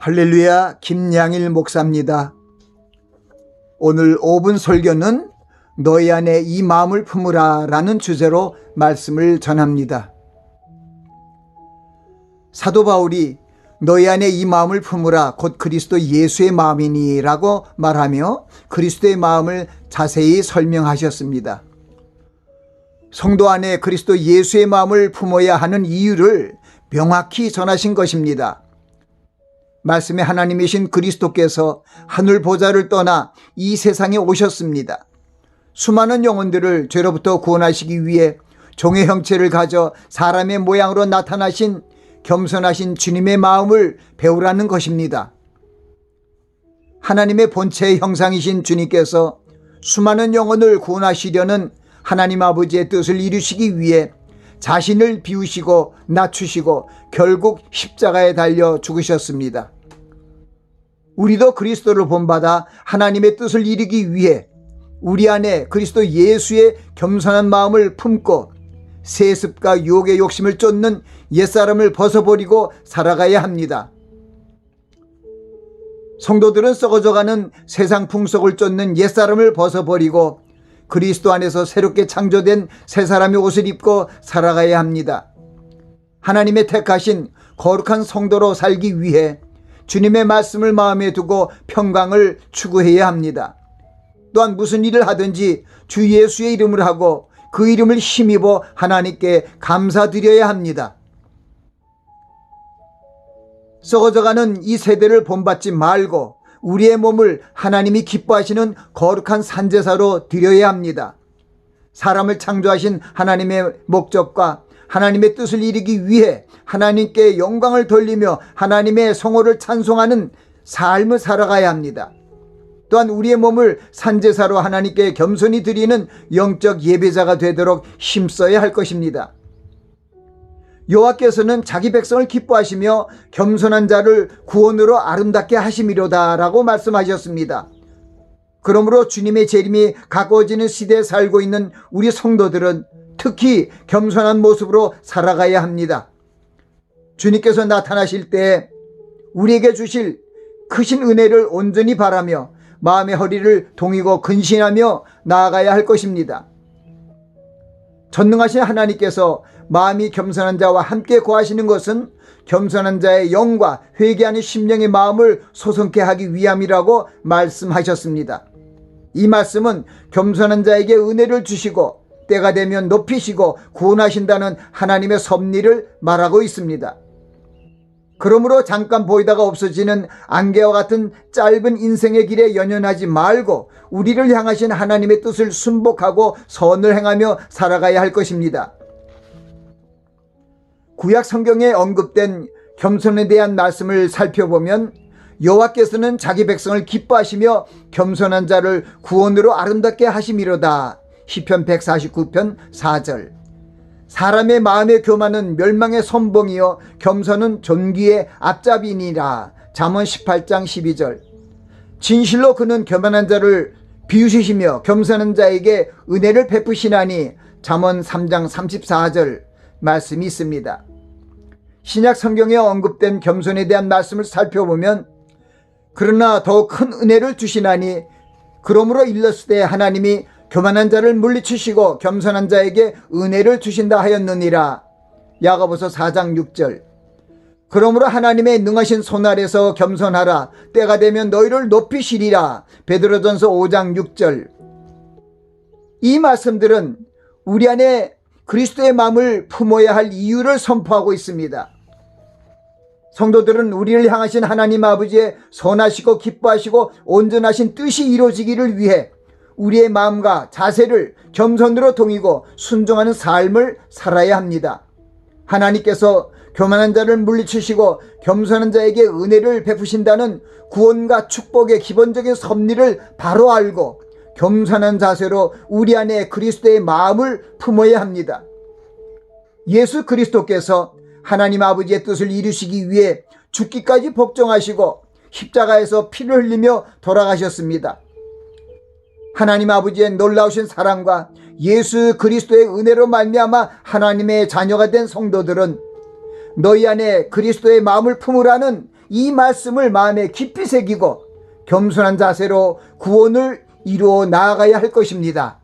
할렐루야, 김양일 목사입니다. 오늘 5분 설교는 너희 안에 이 마음을 품으라 라는 주제로 말씀을 전합니다. 사도 바울이 너희 안에 이 마음을 품으라 곧 그리스도 예수의 마음이니 라고 말하며 그리스도의 마음을 자세히 설명하셨습니다. 성도 안에 그리스도 예수의 마음을 품어야 하는 이유를 명확히 전하신 것입니다. 말씀의 하나님이신 그리스도께서 하늘 보좌를 떠나 이 세상에 오셨습니다. 수많은 영혼들을 죄로부터 구원하시기 위해 종의 형체를 가져 사람의 모양으로 나타나신 겸손하신 주님의 마음을 배우라는 것입니다. 하나님의 본체의 형상이신 주님께서 수많은 영혼을 구원하시려는 하나님 아버지의 뜻을 이루시기 위해 자신을 비우시고 낮추시고 결국 십자가에 달려 죽으셨습니다. 우리도 그리스도를 본받아 하나님의 뜻을 이루기 위해 우리 안에 그리스도 예수의 겸손한 마음을 품고 세습과 유혹의 욕심을 쫓는 옛사람을 벗어버리고 살아가야 합니다. 성도들은 썩어져가는 세상 풍속을 쫓는 옛사람을 벗어버리고 그리스도 안에서 새롭게 창조된 새사람의 옷을 입고 살아가야 합니다. 하나님의 택하신 거룩한 성도로 살기 위해 주님의 말씀을 마음에 두고 평강을 추구해야 합니다. 또한 무슨 일을 하든지 주 예수의 이름을 하고 그 이름을 힘입어 하나님께 감사드려야 합니다. 썩어져가는 이 세대를 본받지 말고 우리의 몸을 하나님이 기뻐하시는 거룩한 산제사로 드려야 합니다. 사람을 창조하신 하나님의 목적과 하나님의 뜻을 이루기 위해 하나님께 영광을 돌리며 하나님의 성호를 찬송하는 삶을 살아가야 합니다. 또한 우리의 몸을 산제사로 하나님께 겸손히 드리는 영적 예배자가 되도록 힘써야 할 것입니다. 여호와께서는 자기 백성을 기뻐하시며 겸손한 자를 구원으로 아름답게 하심이로다 라고 말씀하셨습니다. 그러므로 주님의 재림이 가까워지는 시대에 살고 있는 우리 성도들은 특히 겸손한 모습으로 살아가야 합니다. 주님께서 나타나실 때 우리에게 주실 크신 은혜를 온전히 바라며 마음의 허리를 동이고 근신하며 나아가야 할 것입니다. 전능하신 하나님께서 마음이 겸손한 자와 함께 거하시는 것은 겸손한 자의 영과 회개하는 심령의 마음을 소성케 하기 위함이라고 말씀하셨습니다. 이 말씀은 겸손한 자에게 은혜를 주시고 때가 되면 높이시고 구원하신다는 하나님의 섭리를 말하고 있습니다. 그러므로 잠깐 보이다가 없어지는 안개와 같은 짧은 인생의 길에 연연하지 말고 우리를 향하신 하나님의 뜻을 순복하고 선을 행하며 살아가야 할 것입니다. 구약 성경에 언급된 겸손에 대한 말씀을 살펴보면 여호와께서는 자기 백성을 기뻐하시며 겸손한 자를 구원으로 아름답게 하심이로다. 시편 149편 4절. 사람의 마음의 교만은 멸망의 선봉이요 겸손은 존귀의 앞잡이니라. 잠언 18장 12절. 진실로 그는 교만한 자를 비우시시며 겸손한 자에게 은혜를 베푸시나니. 잠언 3장 34절 말씀이 있습니다. 신약 성경에 언급된 겸손에 대한 말씀을 살펴보면 그러나 더욱 큰 은혜를 주시나니 그러므로 일렀을 때 하나님이 교만한 자를 물리치시고 겸손한 자에게 은혜를 주신다 하였느니라. 야고보서 4장 6절. 그러므로 하나님의 능하신 손 아래서 겸손하라. 때가 되면 너희를 높이시리라. 베드로전서 5장 6절. 이 말씀들은 우리 안에 그리스도의 마음을 품어야 할 이유를 선포하고 있습니다. 성도들은 우리를 향하신 하나님 아버지의 선하시고 기뻐하시고 온전하신 뜻이 이루어지기를 위해 우리의 마음과 자세를 겸손으로 동이고 순종하는 삶을 살아야 합니다. 하나님께서 교만한 자를 물리치시고 겸손한 자에게 은혜를 베푸신다는 구원과 축복의 기본적인 섭리를 바로 알고 겸손한 자세로 우리 안에 그리스도의 마음을 품어야 합니다. 예수 그리스도께서 하나님 아버지의 뜻을 이루시기 위해 죽기까지 복종하시고 십자가에서 피를 흘리며 돌아가셨습니다. 하나님 아버지의 놀라우신 사랑과 예수 그리스도의 은혜로 말미암아 하나님의 자녀가 된 성도들은 너희 안에 그리스도의 마음을 품으라는 이 말씀을 마음에 깊이 새기고 겸손한 자세로 구원을 이루어 나아가야 할 것입니다.